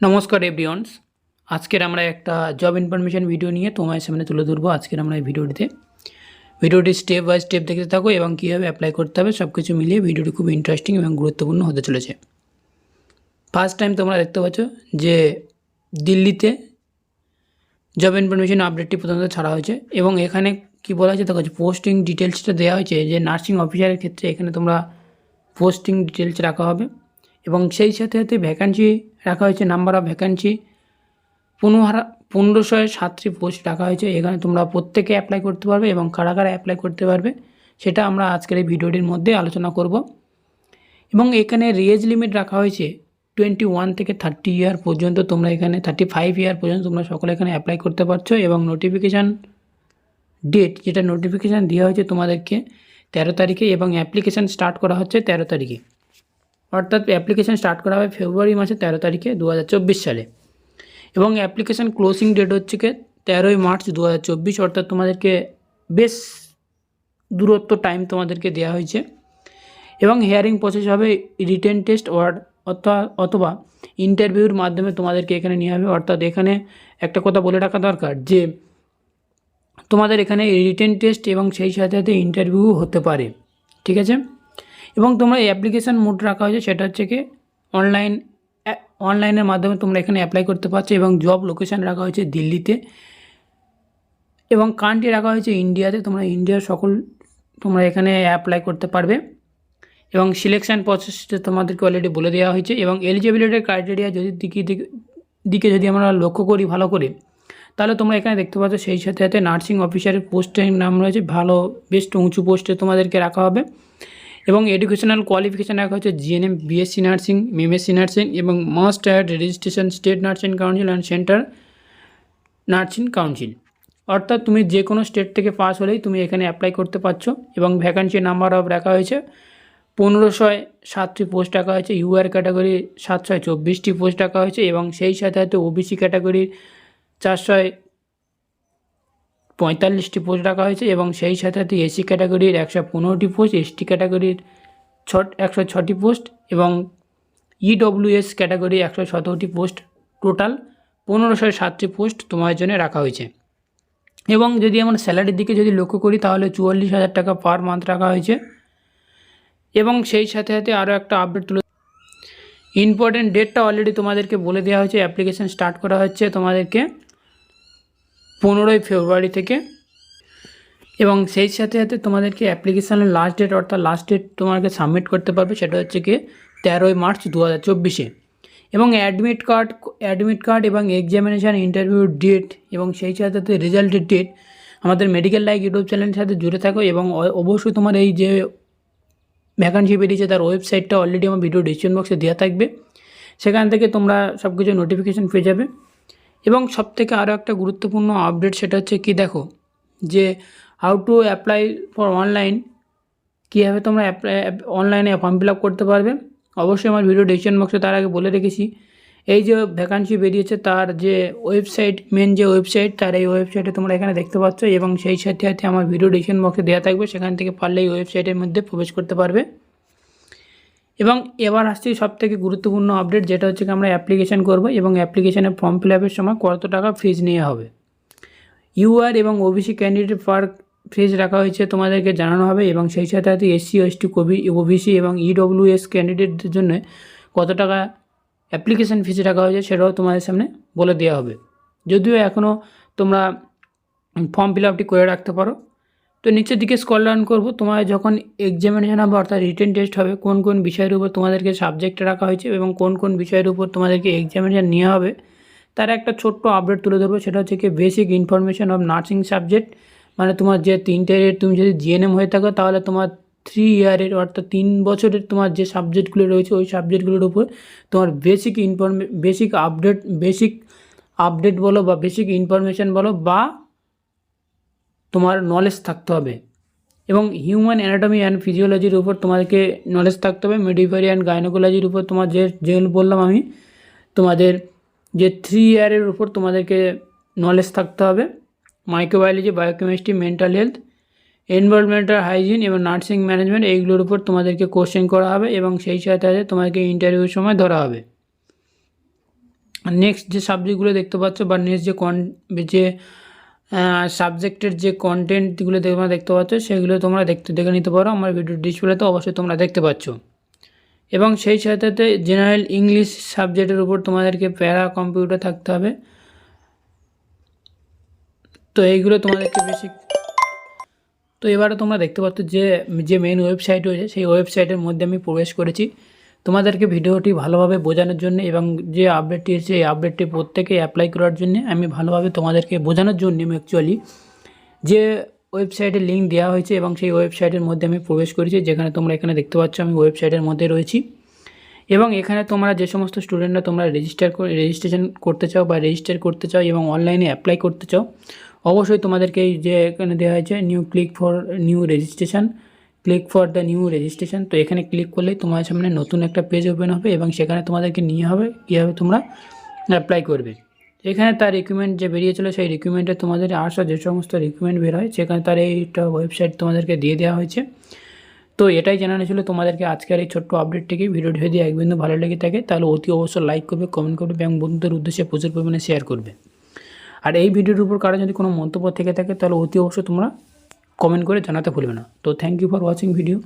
নমস্কার এভরিওয়ানস। আজকের আমরা একটা জব ইনফরমেশন ভিডিও নিয়ে তোমার সামনে তুলে ধরবো। আজকের আমরা এই ভিডিওটি স্টেপ বাই স্টেপ দেখতে থাকো এবং কীভাবে অ্যাপ্লাই করতে হবে সব কিছু মিলিয়ে ভিডিওটি খুব ইন্টারেস্টিং এবং গুরুত্বপূর্ণ হতে চলেছে। ফার্স্ট টাইম তোমরা দেখতে পাচ্ছ যে দিল্লিতে জব ইনফরমেশন আপডেটটি প্রথমত ছাড়া হয়েছে এবং এখানে কি বলা হয়েছে দেখো, পোস্টিং ডিটেলসটা দেওয়া হয়েছে যে নার্সিং অফিসারের ক্ষেত্রে এখানে তোমরা পোস্টিং ডিটেলস রাখা হবে এবং সেই সাথে সাথে ভ্যাকান্সি রাখা হয়েছে। নাম্বার অফ ভ্যাকান্সি 1507টি পোস্ট রাখা হয়েছে। এখানে তোমরা প্রত্যেকে অ্যাপ্লাই করতে পারবে এবং কারা কারা অ্যাপ্লাই করতে পারবে সেটা আমরা আজকের এই ভিডিওটির মধ্যে আলোচনা করব। এবং এখানে এজ লিমিট রাখা হয়েছে 21 থেকে 30 ইয়ার পর্যন্ত। তোমরা এখানে 35 ইয়ার পর্যন্ত তোমরা সকলে এখানে অ্যাপ্লাই করতে পারছো এবং নোটিফিকেশান ডেট যেটা নোটিফিকেশান দেওয়া হয়েছে তোমাদেরকে 13 তারিখে এবং অ্যাপ্লিকেশান স্টার্ট করা হচ্ছে 13 তারিখে, অর্থাৎ অ্যাপ্লিকেশান স্টার্ট করা হবে ফেব্রুয়ারি মাসের 13 তারিখে 2024 সালে এবং অ্যাপ্লিকেশান ক্লোজিং ডেট হচ্ছে 13 মার্চ 2024, অর্থাৎ তোমাদেরকে বেশ দূরত্ব টাইম তোমাদেরকে দেওয়া হয়েছে। এবং হিয়ারিং প্রসেস হবে রিটেন টেস্ট অথবা ইন্টারভিউর মাধ্যমে তোমাদেরকে এখানে নিয়ে হবে। অর্থাৎ এখানে একটা কথা বলে রাখা দরকার যে তোমাদের এখানে রিটেন টেস্ট এবং সেই সাথে সাথে ইন্টারভিউ হতে পারে, ঠিক আছে। এবং তোমরা অ্যাপ্লিকেশান মোড রাখা হয়েছে সেটা হচ্ছে কি অনলাইনের মাধ্যমে তোমরা এখানে অ্যাপ্লাই করতে পারছো এবং জব লোকেশান রাখা হয়েছে দিল্লিতে এবং কান্ট্রি রাখা হয়েছে ইন্ডিয়াতে। তোমরা ইন্ডিয়ার তোমরা এখানে অ্যাপ্লাই করতে পারবে এবং সিলেকশান প্রসেসটা তোমাদেরকে অলরেডি বলে দেওয়া হয়েছে। এবং এলিজিবিলিটির ক্রাইটেরিয়া দিকে যদি আমরা লক্ষ্য করি ভালো করে, তাহলে তোমরা এখানে দেখতে পাচ্ছ সেই সাথে সাথে নার্সিং অফিসারের পোস্টের নাম রয়েছে, ভালো বেস্ট উঁচু পোস্টে তোমাদেরকে রাখা হবে। এবং এডুকেশনাল কোয়ালিফিকেশান রাখা হচ্ছে GNM, BSc nursing, MSc nursing এবং must add registration state nursing council and centre nursing council. অর্থাৎ তুমি যে কোনো স্টেট থেকে পাস হলেই তুমি এখানে অ্যাপ্লাই করতে পারছো। এবং ভ্যাকান্সি নাম্বার অফ রাখা হয়েছে 1507টি পোস্ট রাখা হয়েছে। ইউআর ক্যাটাগরি 724টি পোস্ট রাখা হয়েছে এবং সেই সাথে সাথে ওবিসি ক্যাটাগরির 445টি পোস্ট রাখা হয়েছে এবং সেই সাথে সাথে এসি ক্যাটাগরির 115টি পোস্ট, এসটি ক্যাটাগরির 106টি পোস্ট এবং ইডব্লিউএস ক্যাটাগরি 117টি পোস্ট। টোটাল 1507টি পোস্ট তোমার জন্য রাখা হয়েছে। এবং যদি আমরা স্যালারির দিকে যদি লক্ষ্য করি তাহলে 44,000 টাকা পার মান্থ রাখা হয়েছে। এবং সেই সাথে সাথে আরও একটা আপডেট ইম্পর্টেন্ট ডেটটা অলরেডি তোমাদেরকে বলে দেওয়া হয়েছে। অ্যাপ্লিকেশান স্টার্ট করা হচ্ছে তোমাদেরকে 15 ফেব্রুয়ারি থেকে এবং সেই সাথে সাথে তোমাদেরকে অ্যাপ্লিকেশানের লাস্ট ডেট অর্থাৎ লাস্ট ডেট তোমাকে সাবমিট করতে পারবে সেটা হচ্ছে কি 13 মার্চ 2024। এবং অ্যাডমিট কার্ড এবং এক্সামিনেশান ইন্টারভিউ ডেট এবং সেই সাথে সাথে রেজাল্টের ডেট আমাদের মেডিকেল লাইক ইউটিউব চ্যানেলের সাথে জুড়ে থাকো। এবং অবশ্যই তোমার এই যে ভ্যাকান্সি বেরিয়েছে তার ওয়েবসাইটটা অলরেডি আমার ভিডিও ডিসক্রিপশন বক্সে দেওয়া থাকবে, সেখান থেকে তোমরা সব কিছু নোটিফিকেশান পেয়ে যাবে। এবং সবথেকে আরও একটা গুরুত্বপূর্ণ আপডেট সেটা হচ্ছে কি দেখো যে how to apply for online, কীভাবে তোমরা অনলাইনে ফর্ম ফিল আপ করতে পারবে। অবশ্যই আমার ভিডিও ডিসক্রিপশন বক্সে তার আগে বলে রেখেছি এই যে ভ্যাকান্সি বেরিয়েছে তার যে ওয়েবসাইট, মেন যে ওয়েবসাইট, তার এই ওয়েবসাইটে তোমরা এখানে দেখতে পাচ্ছ এবং সেই সাথে সাথে আমার ভিডিও ডিসক্রিপশন বক্সে দেওয়া থাকবে, সেখান থেকে পারলে এই ওয়েবসাইটের মধ্যে প্রবেশ করতে পারবে। এবং এবার আসছি সবথেকে গুরুত্বপূর্ণ আপডেট যেটা হচ্ছে কি আমরা অ্যাপ্লিকেশান করব এবং অ্যাপ্লিকেশানের ফর্ম ফিল আপের সময় কত টাকা ফিজ নেওয়া হবে। ইউআর এবং ওবিসি ক্যান্ডিডেট পার ফিজ রাখা হয়েছে তোমাদেরকে জানানো হবে এবং সেই সাথে সাথে এসসি এসটি ওবিসি এবং ইডব্লিউএস ক্যান্ডিডেটদের জন্য কত টাকা অ্যাপ্লিকেশান ফিজ রাখা হয়েছে সেটাও তোমাদের সামনে বলে দেওয়া হবে। যদিও এখনও তোমরা ফর্ম ফিল আপটি করে রাখতে পারো। তো নিচের দিকে স্ক্রল ডাউন করবো, তোমার যখন এক্সামিনেশন হবে অর্থাৎ রিটেন টেস্ট হবে কোন কোন বিষয়ের উপর তোমাদেরকে সাবজেক্ট রাখা হয়েছে এবং কোন কোন বিষয়ের উপর তোমাদেরকে এক্সামিনেশন নেওয়া হবে তার একটা ছোট্ট আপডেট তুলে ধরবো। সেটা হচ্ছে কি basic information of nursing subject, মানে তোমার যে 3টে ইয়ার তুমি যদি জিএনএম হয়ে থাকো তাহলে তোমার 3 ইয়ারের অর্থাৎ 3 বছরের তোমার যে সাবজেক্টগুলো রয়েছে ওই সাবজেক্টগুলোর উপর তোমার বেসিক আপডেট বলো বা বেসিক ইনফরমেশান বলো বা তোমার নলেজ থাকতে হবে। এবং হিউম্যান অ্যানাটমি অ্যান্ড ফিজিওলজির উপর তোমাদেরকে নলেজ থাকতে হবে। মিডওয়াইফারি অ্যান্ড গাইনোকোলজির উপর তোমার যেগুলো বললাম আমি তোমাদের যে 3 ইয়ারের উপর তোমাদেরকে নলেজ থাকতে হবে। Microbiology, biochemistry, mental health, environmental hygiene এবং নার্সিং ম্যানেজমেন্ট এইগুলোর উপর তোমাদেরকে কোশ্চেন করা হবে এবং সেই সাথে তোমাদেরকে ইন্টারভিউর সময় ধরা হবে। নেক্সট যে সাবজেক্টগুলো দেখতে পাচ্ছ বা নেক্সট যে সাবজেক্টের যে কন্টেন্টগুলো তোমরা দেখতে পাচ্ছ সেগুলো তোমরা দেখে নিতে পারো আমার ভিডিও ডিসপ্লেতে অবশ্যই তোমরা দেখতে পাচ্ছ। এবং সেই সাথে জেনারেল ইংলিশ সাবজেক্টের উপর তোমাদেরকে প্যারা কম্পিউটার থাকতে হবে। তো এইগুলো তোমাদেরকে বেসিক। তো এবারে তোমরা দেখতে পাচ্ছ যে মেন ওয়েবসাইট রয়েছে সেই ওয়েবসাইটের মধ্যে আমি প্রবেশ করেছি তোমাদেরকে ভিডিওটি ভালোভাবে বোঝানোর জন্য এবং যে আপডেটটি এসেছে এই আপডেটটি প্রত্যেকে অ্যাপ্লাই করার জন্য আমি ভালোভাবে তোমাদেরকে বোঝানোর জন্য আমি অ্যাকচুয়ালি যে ওয়েবসাইটের লিঙ্ক দেওয়া হয়েছে এবং সেই ওয়েবসাইটের মধ্যে আমি প্রবেশ করেছি, যেখানে তোমরা এখানে দেখতে পাচ্ছ আমি ওয়েবসাইটের মধ্যে রয়েছি। এবং এখানে তোমরা যে সমস্ত স্টুডেন্টরা তোমরা রেজিস্ট্রেশন করতে চাও বা রেজিস্টার করতে চাও এবং অনলাইনে অ্যাপ্লাই করতে চাও, অবশ্যই তোমাদেরকে এই যে এখানে দেওয়া হয়েছে click for the new registration. তো এখানে ক্লিক করলেই তোমার সামনে নতুন একটা পেজ ওপেন হবে এবং সেখানে তোমাদেরকে নিয়ে হবে কীভাবে তোমরা অ্যাপ্লাই করবে। এখানে তার রিকোয়ারমেন্ট যে বেরিয়েছিল সেই রিকোয়ারমেন্টে তোমাদের আসা যে সমস্ত রিকোয়ারমেন্ট বের হয় সেখানে তার এইটা ওয়েবসাইট তোমাদেরকে দিয়ে দেওয়া হয়েছে। তো এটাই জানানো ছিল তোমাদেরকে আজকের এই ছোট্ট আপডেট থেকে। ভিডিওটি যদি এক বিন্দু ভালো লেগে থাকে তাহলে অতি অবশ্যই লাইক করবে, কমেন্ট করবে এবং বন্ধুদের উদ্দেশ্যে প্রচুর পরিমাণে শেয়ার করবে। আর এই ভিডিওর উপর কারো যদি কোনো মন্তব্য থেকে থাকে তাহলে অতি অবশ্যই তোমরা কমেন্ট করে জানাতে ভুলবে না। তো thank you for watching video.